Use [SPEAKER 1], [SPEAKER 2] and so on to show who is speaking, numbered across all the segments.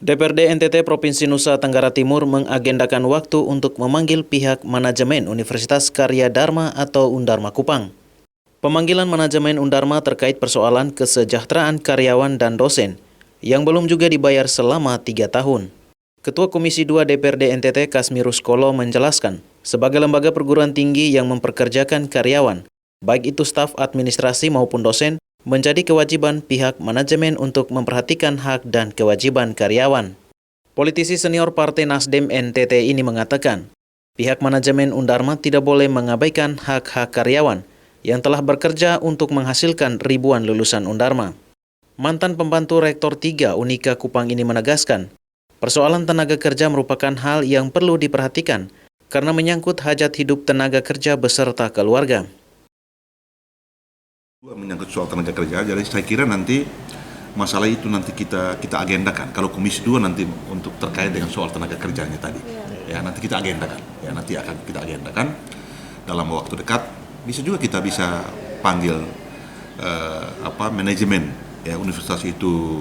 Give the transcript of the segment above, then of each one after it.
[SPEAKER 1] DPRD NTT Provinsi Nusa Tenggara Timur mengagendakan waktu untuk memanggil pihak manajemen Universitas Karya Dharma atau Undarma Kupang. Pemanggilan manajemen Undarma terkait persoalan kesejahteraan karyawan dan dosen yang belum juga dibayar selama 3 tahun. Ketua Komisi 2 DPRD NTT Kasmirus Kolo menjelaskan, sebagai lembaga perguruan tinggi yang memperkerjakan karyawan, baik itu staf administrasi maupun dosen, menjadi kewajiban pihak manajemen untuk memperhatikan hak dan kewajiban karyawan. Politisi senior Partai Nasdem NTT ini mengatakan, pihak manajemen Undarma tidak boleh mengabaikan hak-hak karyawan yang telah bekerja untuk menghasilkan ribuan lulusan Undarma. Mantan pembantu Rektor 3 Unika Kupang ini menegaskan, persoalan tenaga kerja merupakan hal yang perlu diperhatikan karena menyangkut hajat hidup tenaga kerja beserta keluarga.
[SPEAKER 2] Menyangkut soal tenaga kerja, jadi saya kira nanti masalah itu nanti kita agendakan. Kalau Komisi 2 nanti untuk terkait dengan soal tenaga kerjanya tadi, ya nanti kita agendakan. Ya nanti akan kita agendakan dalam waktu dekat. Bisa juga kita bisa panggil manajemen ya universitas itu,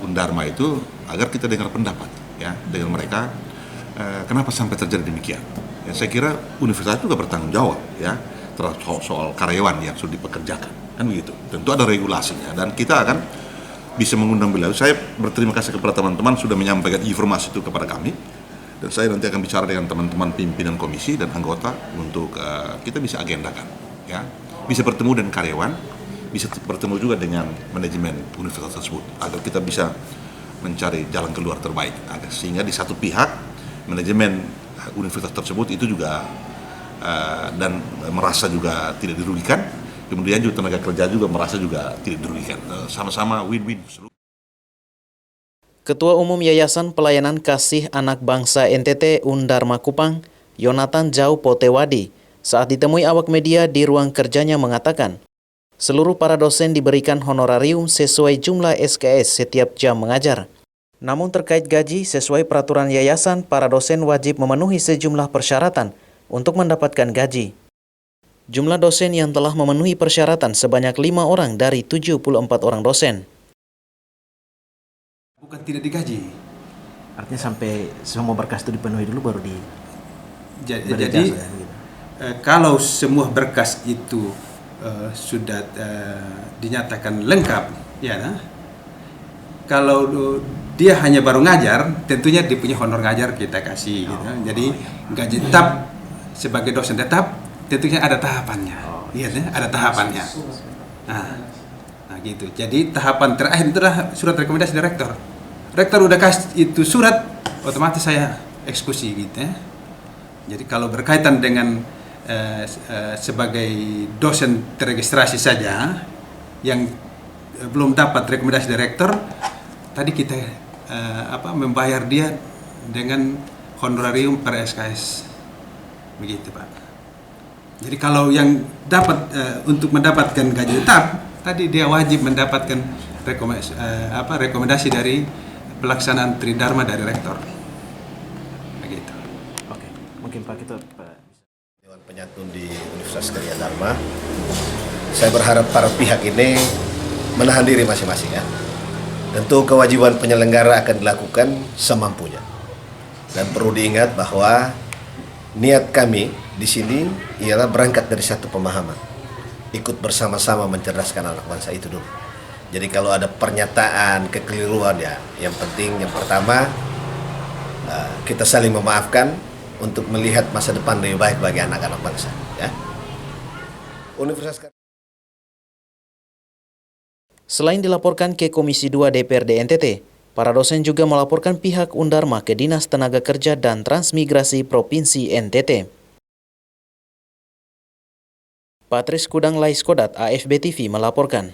[SPEAKER 2] Undarma itu agar kita dengar pendapat ya dengan mereka. Kenapa sampai terjadi demikian? Ya, saya kira universitas juga bertanggung jawab ya terhadap soal karyawan yang sudah dipekerjakan, kan begitu. Tentu ada regulasinya dan kita akan bisa mengundang beliau. Saya berterima kasih kepada teman-teman sudah menyampaikan informasi itu kepada kami dan saya nanti akan bicara dengan teman-teman pimpinan komisi dan anggota untuk kita bisa agendakan ya, bisa bertemu dengan karyawan, bisa bertemu juga dengan manajemen universitas tersebut agar kita bisa mencari jalan keluar terbaik agar sehingga di satu pihak manajemen universitas tersebut itu juga dan merasa juga tidak dirugikan, kemudian juga tenaga kerja juga merasa juga tidak dirugikan, sama-sama win-win.
[SPEAKER 1] Ketua Umum Yayasan Pelayanan Kasih Anak Bangsa NTT Undarma Kupang, Yonatan Jau Potewadi, saat ditemui awak media di ruang kerjanya mengatakan, seluruh para dosen diberikan honorarium sesuai jumlah SKS setiap jam mengajar. Namun terkait gaji, sesuai peraturan yayasan, para dosen wajib memenuhi sejumlah persyaratan untuk mendapatkan gaji. Jumlah dosen yang telah memenuhi persyaratan sebanyak 5 orang dari 74 orang dosen.
[SPEAKER 3] Bukan tidak digaji.
[SPEAKER 4] Artinya sampai semua berkas itu dipenuhi dulu baru di.
[SPEAKER 3] Jadi kalau semua berkas itu sudah dinyatakan lengkap, ya nah. Kalau dia hanya baru ngajar, tentunya dia punya honor ngajar kita kasih. Gitu. Jadi gaji tetap sebagai dosen tetap, tentunya ada tahapannya. Iya, ada tahapannya. Nah, gitu. Jadi tahapan terakhir itu adalah surat rekomendasi dari rektor. Rektor udah kasih itu surat, otomatis saya eksekusi gitu. Ya. Jadi kalau berkaitan dengan sebagai dosen terregistrasi saja yang belum dapat rekomendasi dari rektor, tadi kita membayar dia dengan honorarium per SKS, begitu Pak. Jadi kalau yang dapat untuk mendapatkan gaji tetap, tadi dia wajib mendapatkan rekomendasi dari pelaksanaan Tridharma dari rektor, begitu.
[SPEAKER 4] Oke, mungkin Pak kita
[SPEAKER 5] Dewan Penyantun di Universitas Karya Dharma. Saya berharap para pihak ini menahan diri masing-masing ya. Tentu kewajiban penyelenggara akan dilakukan semampunya. Dan perlu diingat bahwa niat kami di sini ialah berangkat dari satu pemahaman. Ikut bersama-sama mencerdaskan anak bangsa itu dulu. Jadi kalau ada pernyataan kekeliruan ya, yang penting yang pertama kita saling memaafkan untuk melihat masa depan lebih baik bagi anak-anak bangsa ya. Universitas
[SPEAKER 1] Selain dilaporkan ke Komisi 2 DPRD NTT, para dosen juga melaporkan pihak Undarma ke Dinas Tenaga Kerja dan Transmigrasi Provinsi NTT. Patris Kudang Laiskodat, AFB TV melaporkan.